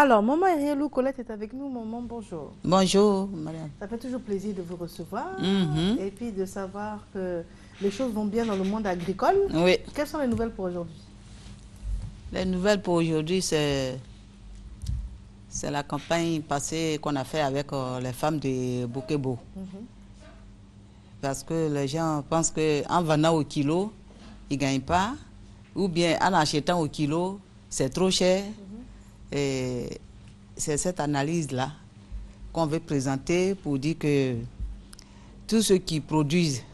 Alors, maman Erielou Colette est avec nous. Maman, bonjour. Bonjour, madame. Ça fait toujours plaisir de vous recevoir Et puis de savoir que les choses vont bien dans le monde agricole. Oui. Quelles sont les nouvelles pour aujourd'hui? Les nouvelles pour aujourd'hui, c'est la campagne passée qu'on a fait avec les femmes de Bokebo. Parce que les gens pensent qu'en vendant au kilo, ils ne gagnent pas. Ou bien en achetant au kilo, c'est trop cher. Et c'est cette analyse-là qu'on veut présenter pour dire que tous ceux qui produisent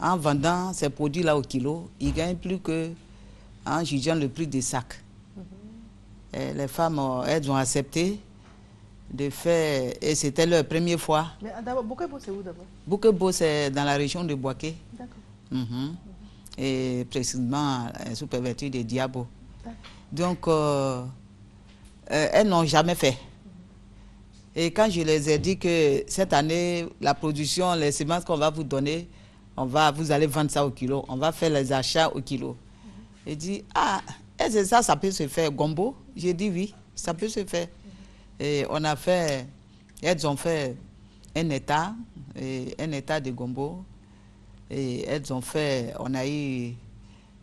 en vendant ces produits-là au kilo, ils gagnent plus qu'en jugeant le prix des sacs. Et les femmes, elles ont accepté de faire, et c'était leur première fois. Mais d'abord, Bokebo, c'est où d'abord? Bokebo, c'est dans la région de Boaké. D'accord. Et précisément sous préfecture de Diabo. Donc, elles n'ont jamais fait. Et quand je les ai dit que cette année, la production, les semences qu'on va vous donner, vous allez vendre ça au kilo, on va faire les achats au kilo. J'ai dit, ah, est-ce que ça peut se faire, gombo? J'ai dit oui, ça peut se faire. Et on a fait, elles ont fait un état de gombo. Et elles ont fait, on a eu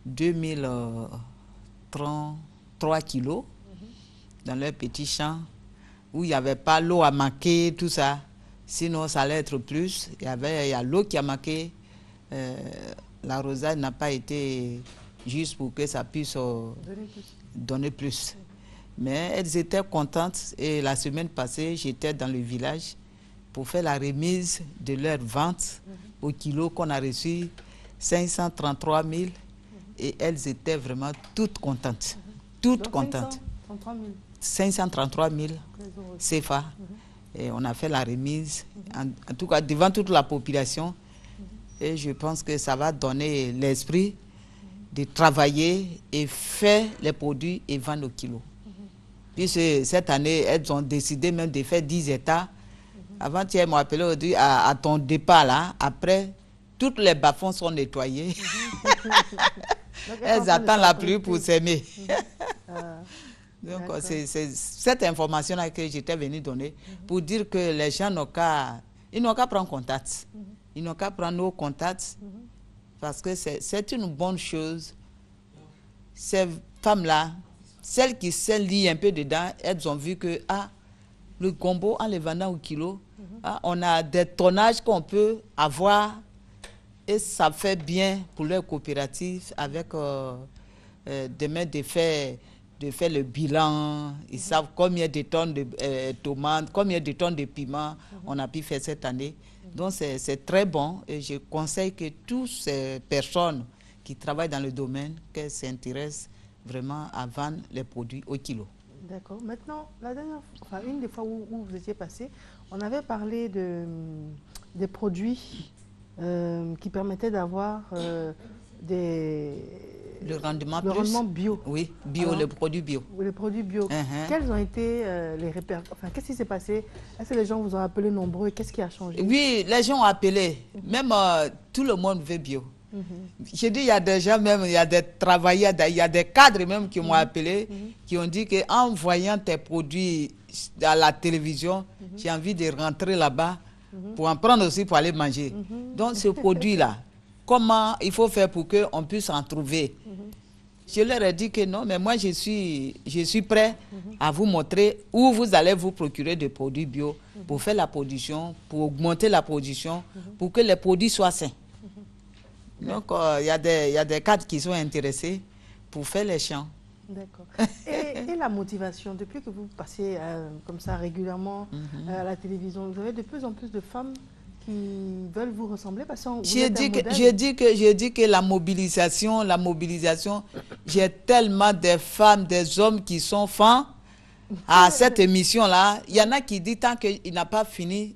2033 kilos dans leur petit champ où il n'y avait pas l'eau à manquer, tout ça. Sinon, ça allait être plus. Il y a l'eau qui a manqué. L'arrosage n'a pas été juste pour que ça puisse donner plus. Mais elles étaient contentes. Et la semaine passée, j'étais dans le village pour faire la remise de leur vente au kilo qu'on a reçu 533 000 et elles étaient vraiment toutes contentes. Toutes contentes. 533 000 CFA. Et on a fait la remise, en tout cas devant toute la population. Et je pense que ça va donner l'esprit de travailler et faire les produits et vendre au kilo. Puisque cette année, elles ont décidé même de faire 10 hectares. Avant, tu m'as appelé aujourd'hui à ton départ là. Après, toutes les bas-fonds sont nettoyés. Elles attendent la pluie pour s'aimer. Donc, c'est cette information-là que j'étais venue donner pour dire que les gens n'ont qu'à prendre contact. Ils n'ont qu'à prendre nos contacts parce que c'est une bonne chose. Ces femmes-là, celles qui se lient un peu dedans, elles ont vu que le gombo, en les vendant au kilo, on a des tonnages qu'on peut avoir et ça fait bien pour leur coopérative avec demain de faire le bilan. Ils savent combien de tonnes de tomates, combien de tonnes de piments on a pu faire cette année. Donc c'est très bon et je conseille que toutes ces personnes qui travaillent dans le domaine, qu'elles s'intéressent vraiment à vendre les produits au kilo. D'accord. Maintenant, une des fois où vous étiez passé, on avait parlé des produits qui permettaient d'avoir le rendement bio. Oui, bio. Alors, les produits bio. Les produits bio. Quels ont été les répercussions? Enfin, qu'est-ce qui s'est passé? Est-ce que les gens vous ont appelé nombreux? Qu'est-ce qui a changé? Oui, les gens ont appelé. Même tout le monde veut bio. J'ai dit, il y a des gens même, il y a des travailleurs, il y a des cadres même qui m'ont appelé, qui ont dit qu'en voyant tes produits à la télévision, j'ai envie de rentrer là-bas pour en prendre aussi pour aller manger. Donc ce produit-là, comment il faut faire pour qu'on puisse en trouver? Je leur ai dit que non, mais moi je suis prêt à vous montrer où vous allez vous procurer des produits bio pour faire la production, pour augmenter la production, pour que les produits soient sains. Donc, il y a des cadres qui sont intéressés pour faire les champs. D'accord. Et la motivation, depuis que vous passez comme ça régulièrement à la télévision, vous avez de plus en plus de femmes qui veulent vous ressembler parce que j'ai dit que la mobilisation, j'ai tellement de femmes, des hommes qui sont fans à cette émission-là. Il y en a qui disent tant qu'il n'a pas fini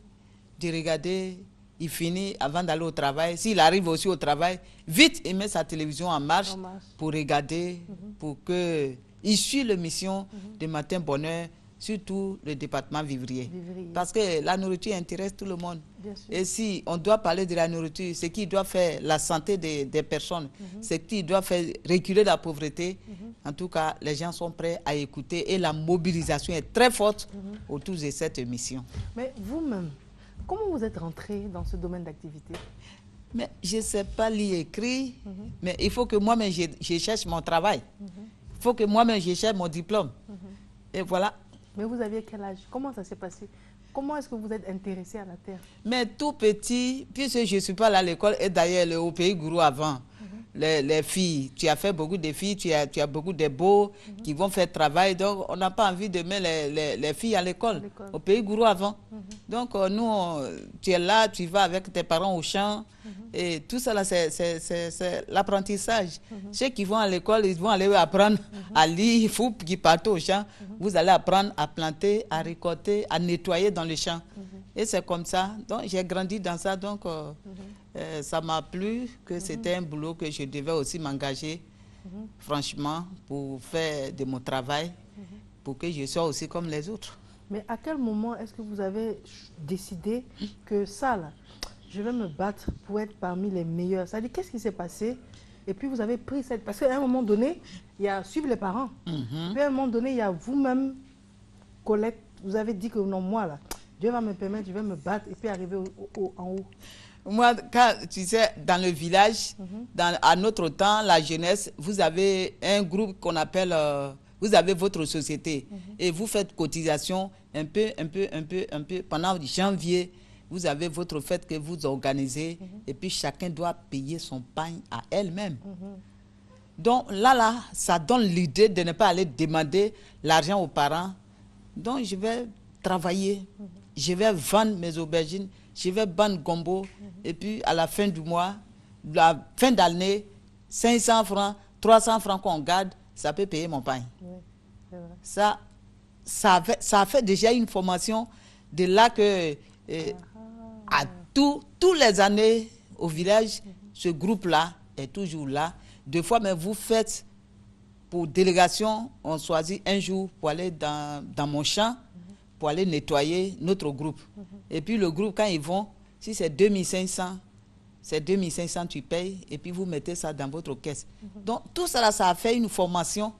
de regarder, il finit avant d'aller au travail. S'il arrive aussi au travail, vite, il met sa télévision en marche pour regarder, pour qu'il suive l'émission de Matin Bonheur surtout le département vivrier. Vivrier. Parce que la nourriture intéresse tout le monde. Bien sûr. Et si on doit parler de la nourriture, ce qui doit faire la santé des personnes, ce qui doit faire reculer la pauvreté, en tout cas, les gens sont prêts à écouter et la mobilisation est très forte autour de cette émission. Mais vous-même, comment vous êtes rentré dans ce domaine d'activité? Mais je ne sais pas lire et écrire, mais il faut que moi-même je cherche mon travail. Il faut que moi-même je cherche mon diplôme. Et voilà. Mais vous aviez quel âge? Comment ça s'est passé? Comment est-ce que vous êtes intéressé à la terre? Mais tout petit, puisque je ne suis pas allé à l'école, et d'ailleurs au pays Gourou avant, les filles, tu as fait beaucoup de filles, tu as beaucoup de beaux qui vont faire travail, donc on n'a pas envie de mettre les filles à l'école, au pays Gourou avant. Donc nous, tu es là, tu vas avec tes parents au champ, et tout ça là, c'est l'apprentissage. Ceux qui vont à l'école, ils vont aller apprendre à lire, il faut qu'ils partent au champ, vous allez apprendre à planter, à récolter, à nettoyer dans le champ. Et c'est comme ça, donc j'ai grandi dans ça, donc ça m'a plu que c'était un boulot que je devais aussi m'engager, franchement, pour faire de mon travail, pour que je sois aussi comme les autres. Mais à quel moment est-ce que vous avez décidé que ça, là, je vais me battre pour être parmi les meilleurs? C'est-à-dire, qu'est-ce qui s'est passé? Et puis vous avez pris cette... Parce qu'à un moment donné, il y a suivre les parents. Puis à un moment donné, il y a vous-même, Colette, vous avez dit que non, moi, là, Dieu va me permettre, je vais me battre et puis arriver en haut. Moi, quand, tu sais, dans le village, à notre temps, la jeunesse, vous avez un groupe qu'on appelle, vous avez votre société et vous faites cotisation un peu. Pendant janvier, vous avez votre fête que vous organisez et puis chacun doit payer son pain à elle-même. Donc là, ça donne l'idée de ne pas aller demander l'argent aux parents. Donc je vais travailler, je vais vendre mes aubergines, je vais vendre gombo, et puis à la fin du mois, la fin d'année, 500 francs, 300 francs qu'on garde, ça peut payer mon pain. Oui, c'est vrai. Ça a fait déjà une formation de là que, à tous les années au village, ce groupe-là est toujours là. Deux fois, mais vous faites, pour délégation, on choisit un jour pour aller dans mon champ, pour aller nettoyer notre groupe. Et puis le groupe, quand ils vont, si c'est 2500, c'est 2500 tu payes, et puis vous mettez ça dans votre caisse. Donc tout ça, ça a fait une formation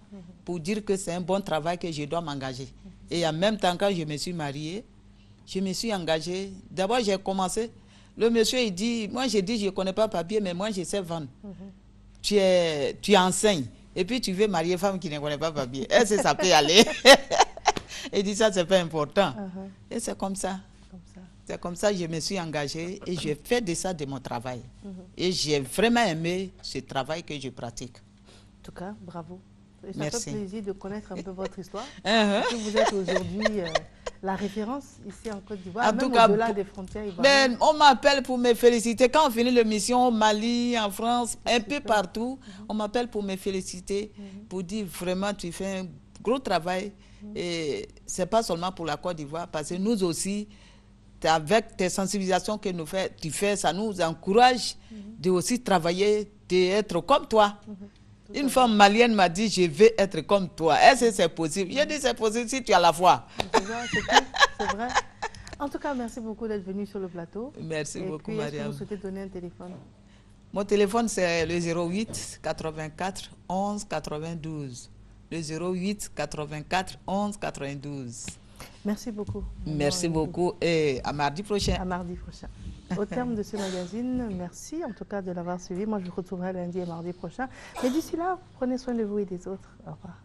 pour dire que c'est un bon travail que je dois m'engager. Et en même temps, quand je me suis mariée, je me suis engagée. D'abord, j'ai commencé. Le monsieur, il dit, moi j'ai dit, je ne connais pas papier, mais moi je sais vendre. Tu enseignes. Et puis tu veux marier une femme qui ne connaît pas papier. Est-ce que ça peut y aller? Il dit ça, c'est pas important. Et c'est comme ça. C'est comme ça que je me suis engagée et j'ai fait de ça de mon travail. Et j'ai vraiment aimé ce travail que je pratique. En tout cas, bravo. Et ça Merci. fait plaisir de connaître un peu votre histoire. Que vous êtes aujourd'hui la référence ici en Côte d'Ivoire, même au-delà des frontières ivoiriennes. On m'appelle pour me féliciter. Quand on finit l'émission au Mali, en France, un peu partout, on m'appelle pour me féliciter, pour dire vraiment tu fais un gros travail. Et ce n'est pas seulement pour la Côte d'Ivoire, parce que nous aussi, avec tes sensibilisations que tu fais, ça nous encourage de aussi travailler, d'être comme toi. Une femme malienne m'a dit, je veux être comme toi. Est-ce que c'est possible? J'ai dit, c'est possible si tu as la foi. C'est vrai. En tout cas, merci beaucoup d'être venu sur le plateau. Merci beaucoup, Mariam. Est-ce que vous souhaitez donner un téléphone? Mon téléphone, c'est le 08 84 11 92. Le 08 84 11 92. Merci beaucoup. Merci beaucoup et à mardi prochain. À mardi prochain. Au terme de ce magazine, merci en tout cas de l'avoir suivi. Moi, je vous retrouverai lundi et mardi prochain. Mais d'ici là, prenez soin de vous et des autres. Au revoir.